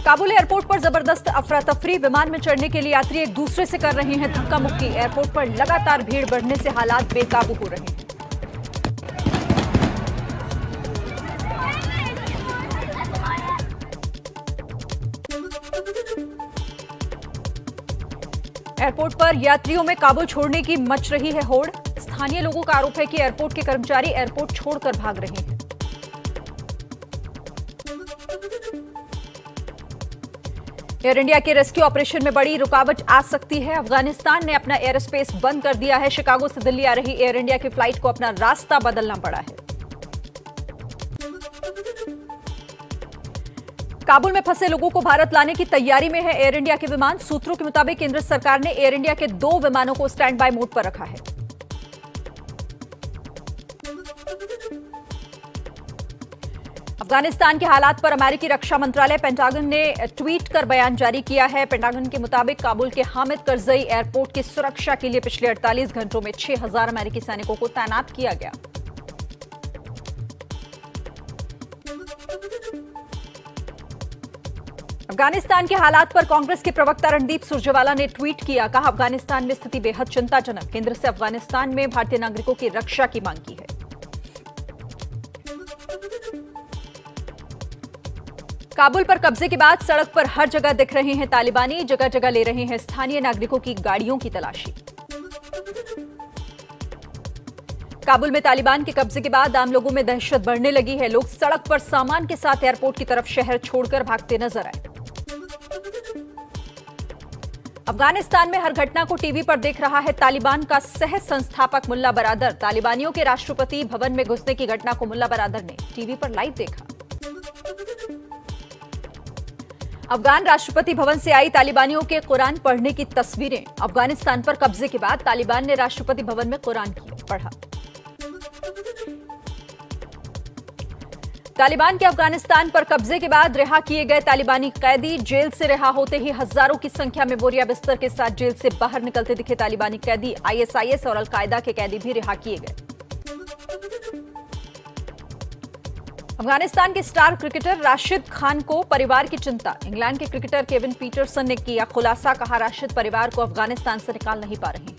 Kabul airport पर जबरदस्त अफरा तफरी। विमान में चढ़ने के लिए यात्री एक दूसरे से कर रहे हैं धक्का मुक्की। एयरपोर्ट पर लगातार भीड़ बढ़ने से हालात बेकाबू हो रहे हैं। एयरपोर्ट पर यात्रियों में काबुल छोड़ने की मच रही है होड़। स्थानीय लोगों का आरोप है कि एयरपोर्ट के कर्मचारी एयरपोर्ट छोड़कर भाग रहे हैं। एयर इंडिया के रेस्क्यू ऑपरेशन में बड़ी रुकावट आ सकती है। अफगानिस्तान ने अपना एयर स्पेस बंद कर दिया है। शिकागो से दिल्ली आ रही एयर इंडिया की फ्लाइट को अपना रास्ता बदलना पड़ा है। काबुल में फंसे लोगों को भारत लाने की तैयारी में है एयर इंडिया के विमान। सूत्रों के मुताबिक केंद्र सरकार ने एयर इंडिया के 2 विमानों को स्टैंड बाय मोड पर रखा है। अफगानिस्तान के हालात पर अमेरिकी रक्षा मंत्रालय पेंटागन ने ट्वीट कर बयान जारी किया है। पेंटागन के मुताबिक काबुल के हामिद करजई एयरपोर्ट की सुरक्षा के लिए पिछले 48 घंटों में 6000 अमेरिकी सैनिकों को तैनात किया गया। अफगानिस्तान के हालात पर कांग्रेस के प्रवक्ता रणदीप सुरजेवाला ने ट्वीट किया। कहा, अफगानिस्तान में स्थिति बेहद चिंताजनक। केंद्र से अफगानिस्तान में भारतीय नागरिकों की रक्षा की मांग की है। काबुल पर कब्जे के बाद सड़क पर हर जगह दिख रहे हैं तालिबानी। जगह जगह ले रहे हैं स्थानीय नागरिकों की गाड़ियों की तलाशी। काबुल में तालिबान के कब्जे के बाद आम लोगों में दहशत बढ़ने लगी है। लोग सड़क पर सामान के साथ एयरपोर्ट की तरफ शहर छोड़कर भागते नजर आए। अफगानिस्तान में हर घटना को टीवी पर देख रहा है तालिबान का सह संस्थापक मुल्ला बरादर। तालिबानियों के राष्ट्रपति भवन में घुसने की घटना को मुल्ला बरादर ने टीवी पर लाइव देखा। अफगान राष्ट्रपति भवन से आई तालिबानियों के कुरान पढ़ने की तस्वीरें। अफगानिस्तान पर कब्जे के बाद तालिबान ने राष्ट्रपति भवन में कुरान पढ़ा। तालिबान के अफगानिस्तान पर कब्जे के बाद रिहा किए गए तालिबानी कैदी। जेल से रिहा होते ही हजारों की संख्या में बोरिया बिस्तर के साथ जेल से बाहर निकलते दिखे तालिबानी कैदी। आईएसआईएस और अलकायदा के कैदी भी रिहा किए गए। अफगानिस्तान के स्टार क्रिकेटर राशिद खान को परिवार की चिंता। इंग्लैंड के क्रिकेटर केविन पीटरसन ने किया खुलासा। कहा, राशिद परिवार को अफगानिस्तान से निकाल नहीं पा रहे हैं।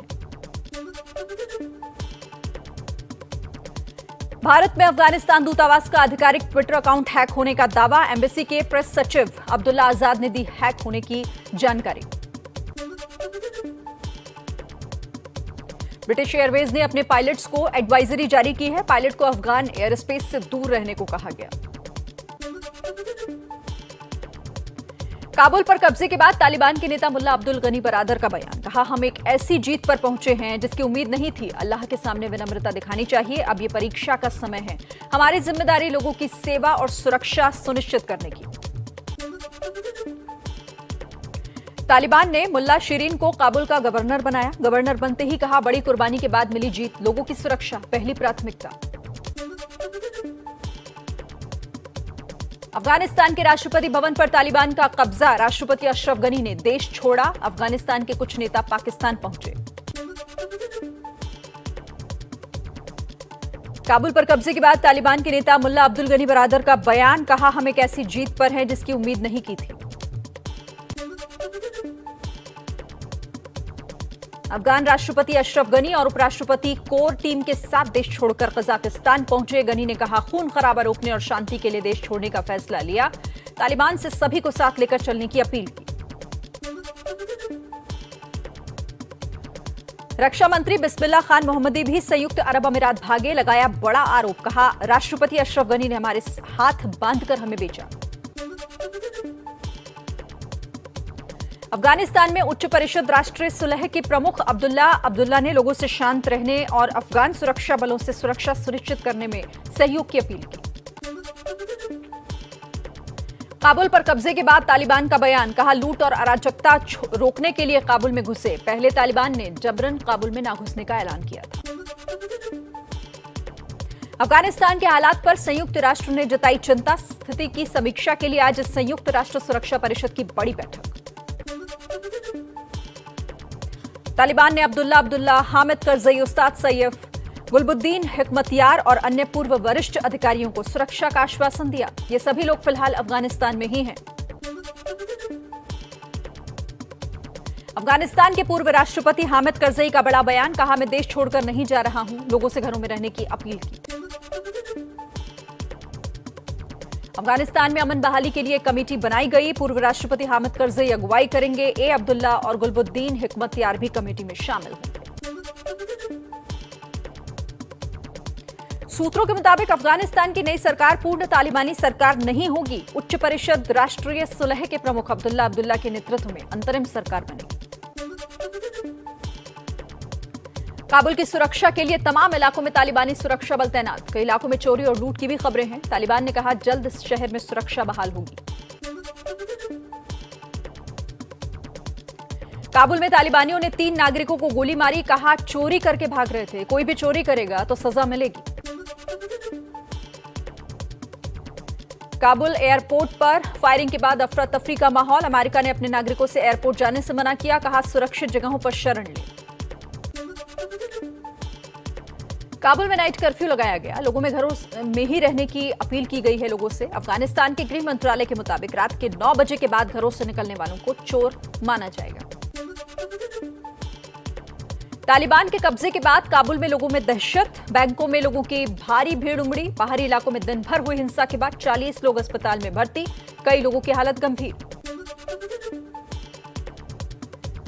भारत में अफगानिस्तान दूतावास का आधिकारिक ट्विटर अकाउंट हैक होने का दावा। एम्बेसी के प्रेस सचिव अब्दुल्ला आजाद ने दी हैक होने की जानकारी। ब्रिटिश एयरवेज ने अपने पायलट्स को एडवाइजरी जारी की है। पायलट को अफगान एयर स्पेस से दूर रहने को कहा गया। काबुल पर कब्जे के बाद तालिबान के नेता मुल्ला अब्दुल गनी बरादर का बयान। कहा, हम एक ऐसी जीत पर पहुंचे हैं जिसकी उम्मीद नहीं थी। अल्लाह के सामने विनम्रता दिखानी चाहिए। अब ये परीक्षा का समय है। हमारी जिम्मेदारी लोगों की सेवा और सुरक्षा सुनिश्चित करने की। तालिबान ने मुल्ला शिरीन को काबुल का गवर्नर बनाया। गवर्नर बनते ही कहा, बड़ी कुर्बानी के बाद मिली जीत। लोगों की सुरक्षा पहली प्राथमिकता। अफगानिस्तान के राष्ट्रपति भवन पर तालिबान का कब्जा। राष्ट्रपति अशरफ गनी ने देश छोड़ा। अफगानिस्तान के कुछ नेता पाकिस्तान पहुंचे। काबुल पर कब्जे के बाद तालिबान के नेता मुल्ला अब्दुल गनी बरादर का बयान। कहा, हम एक ऐसी जीत पर हैं जिसकी उम्मीद नहीं की थी। अफगान राष्ट्रपति अशरफ गनी और उपराष्ट्रपति कोर टीम के साथ देश छोड़कर कजाकिस्तान पहुंचे। गनी ने कहा, खून खराबा रोकने और शांति के लिए देश छोड़ने का फैसला लिया। तालिबान से सभी को साथ लेकर चलने की अपील की। रक्षा मंत्री बिस्मिल्लाह खान मोहम्मदी भी संयुक्त अरब अमीरात भागे। लगाया बड़ा आरोप। कहा, राष्ट्रपति अशरफ गनी ने हमारे हाथ बांधकर हमें बेचा। अफगानिस्तान में उच्च परिषद राष्ट्रीय सुलह के प्रमुख अब्दुल्ला ने लोगों से शांत रहने और अफगान सुरक्षा बलों से सुरक्षा सुनिश्चित करने में सहयोग की अपील की। काबुल पर कब्जे के बाद तालिबान का बयान। कहा, लूट और अराजकता रोकने के लिए काबुल में घुसे। पहले तालिबान ने जबरन काबुल में ना घुसने का ऐलान किया था। अफगानिस्तान के हालात पर संयुक्त राष्ट्र ने जताई चिंता। स्थिति की समीक्षा के लिए आज संयुक्त राष्ट्र सुरक्षा परिषद की बड़ी बैठक। तालिबान ने अब्दुल्ला, हामिद करजई, उस्ताद सैयफ, गुलबुद्दीन हिकमतयार और अन्य पूर्व वरिष्ठ अधिकारियों को सुरक्षा का आश्वासन दिया। ये सभी लोग फिलहाल अफगानिस्तान में ही हैं। अफगानिस्तान के पूर्व राष्ट्रपति हामिद करजई का बड़ा बयान, कहा मैं देश छोड़कर नहीं जा रहा हूं, लोगों से घरों में रहने की अपील की। अफगानिस्तान में अमन बहाली के लिए कमेटी बनाई गई। पूर्व राष्ट्रपति हामिद करजई अगुवाई करेंगे। ए अब्दुल्ला और गुलबुद्दीन हिकमतयार भी कमेटी में शामिल होंगे। सूत्रों के मुताबिक अफगानिस्तान की नई सरकार पूर्ण तालिबानी सरकार नहीं होगी। उच्च परिषद राष्ट्रीय सुलह के प्रमुख अब्दुल्ला अब्दुल्ला के नेतृत्व में अंतरिम सरकार बनेगी। काबुल की सुरक्षा के लिए तमाम इलाकों में तालिबानी सुरक्षा बल तैनात। कई इलाकों में चोरी और लूट की भी खबरें हैं। तालिबान ने कहा जल्द इस शहर में सुरक्षा बहाल होगी। काबुल में तालिबानियों ने 3 नागरिकों को गोली मारी। कहा चोरी करके भाग रहे थे, कोई भी चोरी करेगा तो सजा मिलेगी। काबुल एयरपोर्ट पर फायरिंग के बाद अफरा तफरी का माहौल। अमेरिका ने अपने नागरिकों से एयरपोर्ट जाने से मना किया। कहा सुरक्षित जगहों पर शरण लें। काबुल में नाइट कर्फ्यू लगाया गया। लोगों में घरों में ही रहने की अपील की गई है लोगों से। अफगानिस्तान के गृह मंत्रालय के मुताबिक रात के 9 बजे के बाद घरों से निकलने वालों को चोर माना जाएगा। तालिबान के कब्जे के बाद काबुल में लोगों में दहशत। बैंकों में लोगों की भारी भीड़ उमड़ी। बाहरी इलाकों में दिन भर हुई हिंसा के बाद 40 लोग अस्पताल में भर्ती। कई लोगों की हालत गंभीर।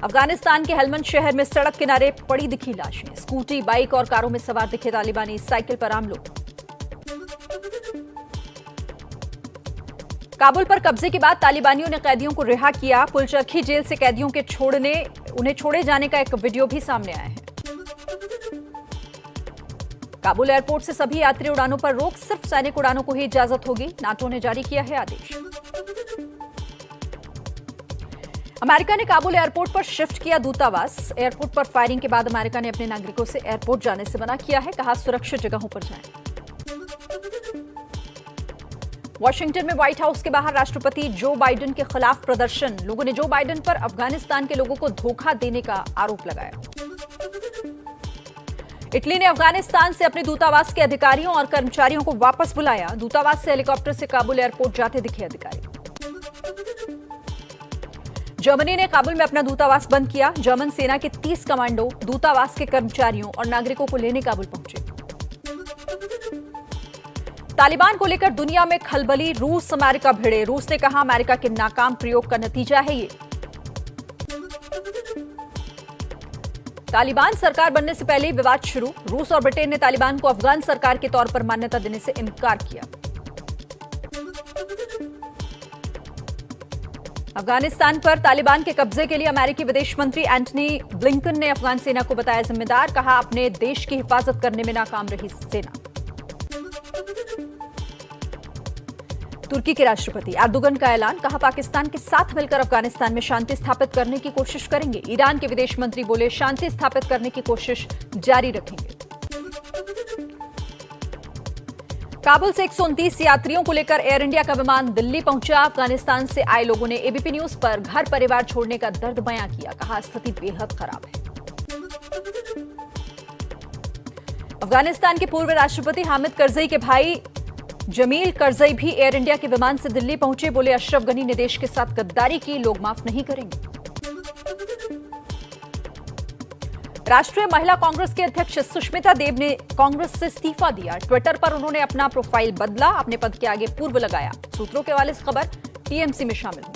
अफगानिस्तान के हेलमंद शहर में सड़क किनारे पड़ी दिखी लाशें। स्कूटी, बाइक और कारों में सवार दिखे तालिबानी, साइकिल पर आम लोग। काबुल पर कब्जे के बाद तालिबानियों ने कैदियों को रिहा किया। पुलचरखी जेल से कैदियों के उन्हें छोड़े जाने का एक वीडियो भी सामने आया है। काबुल एयरपोर्ट से सभी यात्री उड़ानों पर रोक, सिर्फ सैनिक उड़ानों को ही इजाजत होगी। नाटो ने जारी किया है आदेश। अमेरिका ने काबुल एयरपोर्ट पर शिफ्ट किया दूतावास। एयरपोर्ट पर फायरिंग के बाद अमेरिका ने अपने नागरिकों से एयरपोर्ट जाने से मना किया है। कहा सुरक्षित जगहों पर जाएं। वॉशिंगटन में व्हाइट हाउस के बाहर राष्ट्रपति जो बाइडेन के खिलाफ प्रदर्शन। लोगों ने जो बाइडेन पर अफगानिस्तान के लोगों को धोखा देने का आरोप लगाया। इटली ने अफगानिस्तान से अपने दूतावास के अधिकारियों और कर्मचारियों को वापस बुलाया। दूतावास से हेलीकॉप्टर से काबुल एयरपोर्ट जाते दिखे अधिकारी। जर्मनी ने काबुल में अपना दूतावास बंद किया। जर्मन सेना के 30 कमांडो दूतावास के कर्मचारियों और नागरिकों को लेने काबुल पहुंचे। तालिबान को लेकर दुनिया में खलबली। रूस अमेरिका भिड़े। रूस ने कहा अमेरिका के नाकाम प्रयोग का नतीजा है ये। तालिबान सरकार बनने से पहले ही विवाद शुरू। रूस और ब्रिटेन ने तालिबान को अफगान सरकार के तौर पर मान्यता देने से इनकार किया। अफगानिस्तान पर तालिबान के कब्जे के लिए अमेरिकी विदेश मंत्री एंटनी ब्लिंकन ने अफगान सेना को बताया जिम्मेदार। कहा अपने देश की हिफाजत करने में नाकाम रही सेना। तुर्की के राष्ट्रपति एर्दोगन का ऐलान। कहा पाकिस्तान के साथ मिलकर अफगानिस्तान में शांति स्थापित करने की कोशिश करेंगे। ईरान के विदेश मंत्री बोले शांति स्थापित करने की कोशिश जारी रखेंगे। काबुल से 129 यात्रियों को लेकर एयर इंडिया का विमान दिल्ली पहुंचा। अफगानिस्तान से आए लोगों ने एबीपी न्यूज पर घर परिवार छोड़ने का दर्द बयां किया। कहा स्थिति बेहद खराब है। अफगानिस्तान के पूर्व राष्ट्रपति हामिद करजई के भाई जमील करजई भी एयर इंडिया के विमान से दिल्ली पहुंचे। बोले अशरफ गनी ने देश के साथ गद्दारी की, लोग माफ नहीं करेंगे। राष्ट्रीय महिला कांग्रेस के अध्यक्ष सुष्मिता देव ने कांग्रेस से इस्तीफा दिया। ट्विटर पर उन्होंने अपना प्रोफाइल बदला, अपने पद के आगे पूर्व लगाया। सूत्रों के हवाले से खबर टीएमसी में शामिल हुई।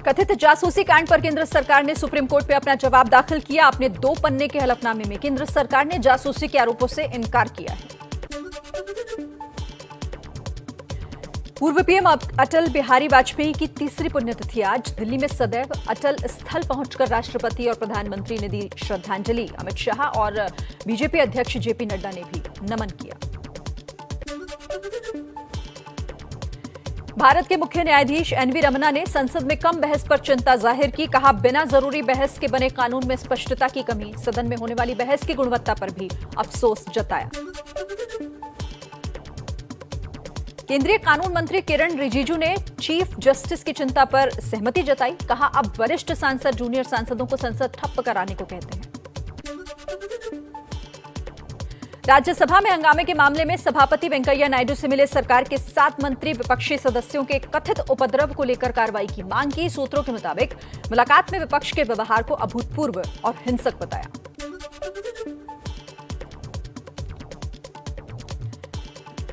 कथित जासूसी कांड पर केंद्र सरकार ने सुप्रीम कोर्ट में अपना जवाब दाखिल किया। अपने 2 पन्ने के हलफनामे में केंद्र सरकार ने जासूसी के आरोपों से इनकार किया है। पूर्व पीएम अटल बिहारी वाजपेयी की 3री पुण्यतिथि आज। दिल्ली में सदैव अटल स्थल पहुंचकर राष्ट्रपति और प्रधानमंत्री ने दी श्रद्धांजलि। अमित शाह और बीजेपी अध्यक्ष जेपी नड्डा ने भी नमन किया। भारत के मुख्य न्यायाधीश एनवी रमन्ना ने संसद में कम बहस पर चिंता जाहिर की। कहा बिना जरूरी बहस के बने कानून में स्पष्टता की कमी। सदन में होने वाली बहस की गुणवत्ता पर भी अफसोस जताया। केंद्रीय कानून मंत्री किरण रिजिजू ने चीफ जस्टिस की चिंता पर सहमति जताई। कहा अब वरिष्ठ सांसद जूनियर सांसदों को संसद ठप्प कराने को कहते हैं। राज्यसभा में हंगामे के मामले में सभापति वेंकैया नायडू से मिले सरकार के 7 मंत्री विपक्षी सदस्यों के कथित उपद्रव को लेकर कार्रवाई की मांग की। सूत्रों के मुताबिक मुलाकात में विपक्ष के व्यवहार को अभूतपूर्व और हिंसक बताया।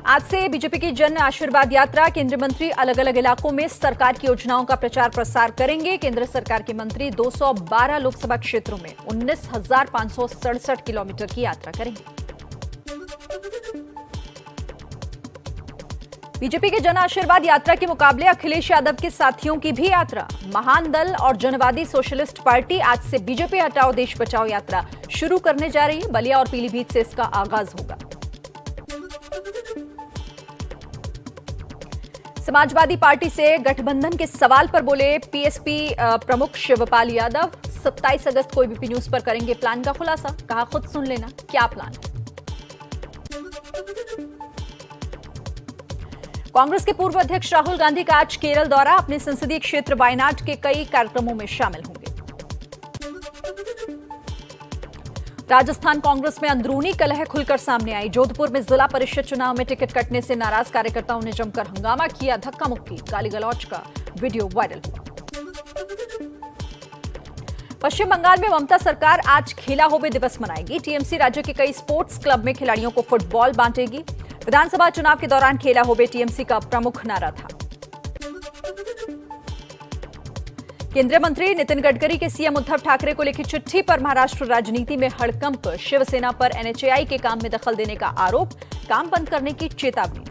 आज से बीजेपी की जन आशीर्वाद यात्रा। केंद्रीय मंत्री अलग अलग इलाकों में सरकार की योजनाओं का प्रचार प्रसार करेंगे। केंद्र सरकार के मंत्री 212 लोकसभा क्षेत्रों में 19,567 किलोमीटर की यात्रा करेंगे। बीजेपी के जन आशीर्वाद यात्रा के मुकाबले अखिलेश यादव के साथियों की भी यात्रा। महान दल और जनवादी सोशलिस्ट पार्टी आज से बीजेपी हटाओ देश बचाओ यात्रा शुरू करने जा रही है। बलिया और पीलीभीत से इसका आगाज होगा। समाजवादी पार्टी से गठबंधन के सवाल पर बोले पीएसपी प्रमुख शिवपाल यादव। 27 अगस्त को एबीपी न्यूज पर करेंगे प्लान का खुलासा। कहा खुद सुन लेना क्या प्लान है। कांग्रेस के पूर्व अध्यक्ष राहुल गांधी का आज केरल दौरा। अपने संसदीय क्षेत्र वायनाड के कई कार्यक्रमों में शामिल होंगे। राजस्थान कांग्रेस में अंदरूनी कलह खुलकर सामने आई। जोधपुर में जिला परिषद चुनाव में टिकट कटने से नाराज कार्यकर्ताओं ने जमकर हंगामा किया। धक्का मुक्की गाली गलौज का वीडियो वायरल हुआ। पश्चिम बंगाल में ममता सरकार आज खेला होबे दिवस मनाएगी। टीएमसी राज्य के कई स्पोर्ट्स क्लब में खिलाड़ियों को फुटबॉल बांटेगी। विधानसभा चुनाव के दौरान खेला होबे टीएमसी का प्रमुख नारा था। केंद्रीय मंत्री नितिन गडकरी के सीएम उद्धव ठाकरे को लिखी चिट्ठी पर महाराष्ट्र राजनीति में हड़कंप। शिवसेना पर एनएचएआई के काम में दखल देने का आरोप। काम बंद करने की चेतावनी दी।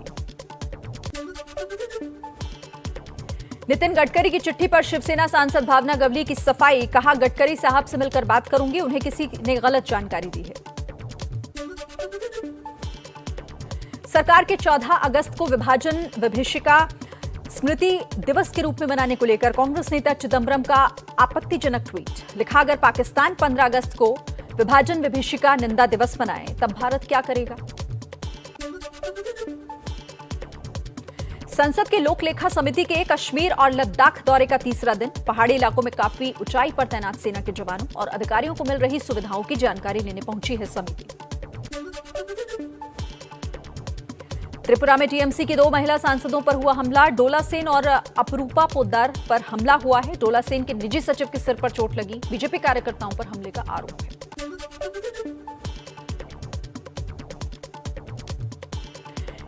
नितिन गडकरी की चिट्ठी पर शिवसेना सांसद भावना गवली की सफाई। कहा गडकरी साहब से मिलकर बात करूंगी, उन्हें किसी ने गलत जानकारी दी है। सरकार के 14 अगस्त को विभाजन विभीषिका स्मृति दिवस के रूप में मनाने को लेकर कांग्रेस नेता चिदंबरम का आपत्तिजनक ट्वीट। लिखा अगर पाकिस्तान 15 अगस्त को विभाजन विभीषिका निंदा दिवस मनाए तब भारत क्या करेगा। संसद के लोक लेखा समिति के कश्मीर और लद्दाख दौरे का तीसरा दिन। पहाड़ी इलाकों में काफी ऊंचाई पर तैनात सेना के जवानों और अधिकारियों को मिल रही सुविधाओं की जानकारी लेने पहुंची है समिति। त्रिपुरा में टीएमसी की 2 महिला सांसदों पर हुआ हमला। डोला सेन और अपरूपा पोद्दार पर हमला हुआ है। डोला सेन के निजी सचिव के सिर पर चोट लगी। बीजेपी कार्यकर्ताओं पर हमले का आरोप है।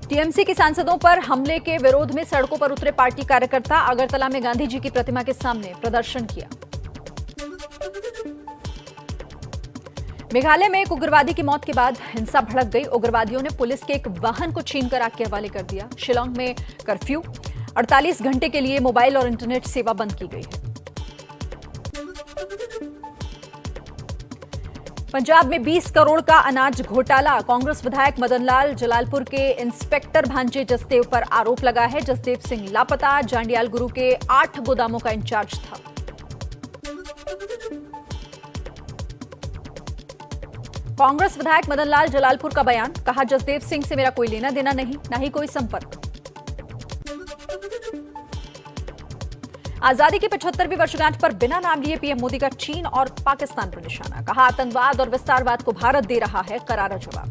टीएमसी की सांसदों पर हमले के विरोध में सड़कों पर उतरे पार्टी कार्यकर्ता। अगरतला में गांधी जी की प्रतिमा के सामने प्रदर्शन किया। मेघालय में एक उग्रवादी की मौत के बाद हिंसा भड़क गई। उग्रवादियों ने पुलिस के एक वाहन को छीनकर आग के हवाले कर दिया। शिलांग में कर्फ्यू। 48 घंटे के लिए मोबाइल और इंटरनेट सेवा बंद की गई है। पंजाब में 20 करोड़ का अनाज घोटाला। कांग्रेस विधायक मदन लाल जलालपुर के इंस्पेक्टर भांजे जसदेव पर आरोप लगा है। जसदेव सिंह लापता। जांडियाल गुरु के 8 गोदामों का इंचार्ज था। कांग्रेस विधायक मदन लाल जलालपुर का बयान। कहा जसदेव सिंह से मेरा कोई लेना देना नहीं, ना ही कोई संपर्क। आजादी की 75वीं वर्षगांठ पर बिना नाम लिए पीएम मोदी का चीन और पाकिस्तान पर निशाना। कहा आतंकवाद और विस्तारवाद को भारत दे रहा है करारा जवाब।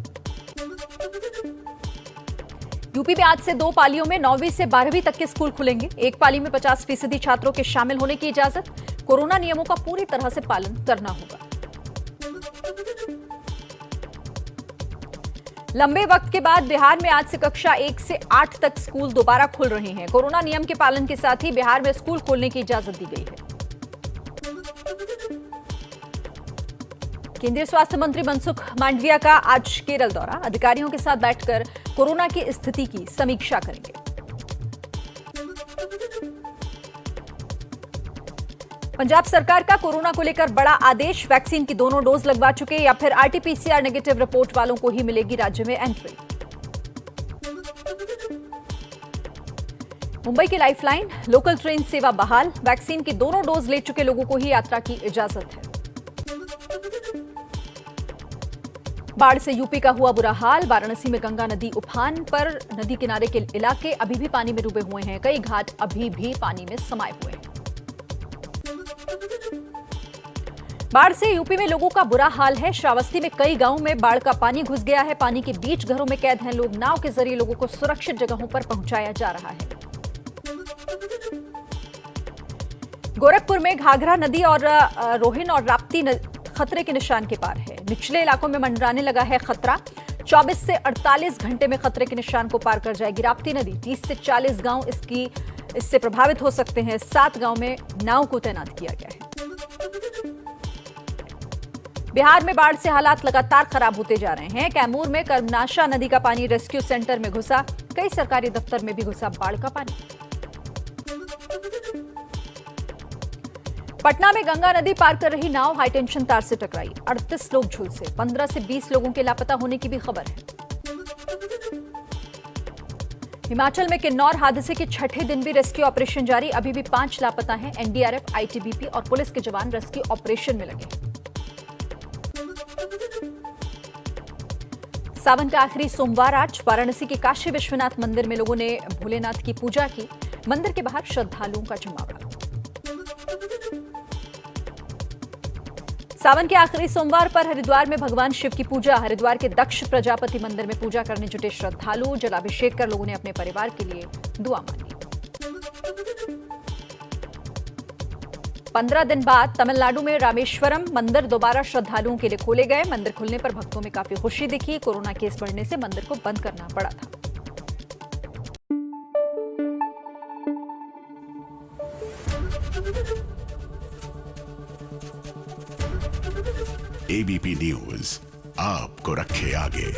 यूपी में आज से 2 पालियों में 9वीं से 12वीं तक के स्कूल खुलेंगे। एक पाली में 50% छात्रों के शामिल होने की इजाजत। कोरोना नियमों का पूरी तरह से पालन करना होगा। लंबे वक्त के बाद बिहार में आज से कक्षा 1 से 8 तक स्कूल दोबारा खुल रहे हैं। कोरोना नियम के पालन के साथ ही बिहार में स्कूल खोलने की इजाजत दी गई है। केंद्रीय स्वास्थ्य मंत्री मनसुख मांडविया का आज केरल दौरा। अधिकारियों के साथ बैठकर कोरोना की स्थिति की समीक्षा करेंगे। पंजाब सरकार का कोरोना को लेकर बड़ा आदेश। वैक्सीन की दोनों डोज लगवा चुके या फिर आरटीपीसीआर नेगेटिव रिपोर्ट वालों को ही मिलेगी राज्य में एंट्री। मुंबई की लाइफलाइन लोकल ट्रेन सेवा बहाल। वैक्सीन की दोनों डोज ले चुके लोगों को ही यात्रा की इजाजत है। बाढ़ से यूपी का हुआ बुरा हाल। वाराणसी में गंगा नदी उफान पर। नदी किनारे के इलाके अभी भी पानी में डूबे हुए हैं। कई घाट अभी भी पानी में समाये हुए हैं। बाढ़ से यूपी में लोगों का बुरा हाल है। श्रावस्ती में कई गांवों में बाढ़ का पानी घुस गया है। पानी के बीच घरों में कैद हैं लोग। नाव के जरिए लोगों को सुरक्षित जगहों पर पहुंचाया जा रहा है। गोरखपुर में घाघरा नदी और रोहिन और राप्ती खतरे के निशान के पार है। निचले इलाकों में मंडराने लगा है खतरा। 24 से 48 घंटे में खतरे के निशान को पार कर जाएगी राप्ती नदी। 30 से 40 गांव इससे प्रभावित हो सकते हैं। 7 गांव में नाव को तैनात किया गया है। बिहार में बाढ़ से हालात लगातार खराब होते जा रहे हैं। कैमूर में कर्मनाशा नदी का पानी रेस्क्यू सेंटर में घुसा। कई सरकारी दफ्तर में भी घुसा बाढ़ का पानी। पटना में गंगा नदी पार कर रही नाव हाईटेंशन तार से टकराई। 38 लोग झुलसे। 15 से 20 लोगों के लापता होने की भी खबर है। हिमाचल में किन्नौर हादसे के छठे दिन भी रेस्क्यू ऑपरेशन जारी। अभी भी 5 लापता हैं। एनडीआरएफ, आईटीबीपी और पुलिस के जवान रेस्क्यू ऑपरेशन में लगे। सावन का आखिरी सोमवार आज वाराणसी के काशी विश्वनाथ मंदिर में लोगों ने भोलेनाथ की पूजा की। मंदिर के बाहर श्रद्धालुओं का जमावड़ा। सावन के आखिरी सोमवार पर हरिद्वार में भगवान शिव की पूजा। हरिद्वार के दक्ष प्रजापति मंदिर में पूजा करने जुटे श्रद्धालु। जलाभिषेक कर लोगों ने अपने परिवार के लिए दुआ मांगी। 15 दिन बाद तमिलनाडु में रामेश्वरम मंदिर दोबारा श्रद्धालुओं के लिए खोले गए। मंदिर खुलने पर भक्तों में काफी खुशी दिखी। कोरोना केस बढ़ने से मंदिर को बंद करना पड़ा था। एबीपी न्यूज आपको रखे आगे।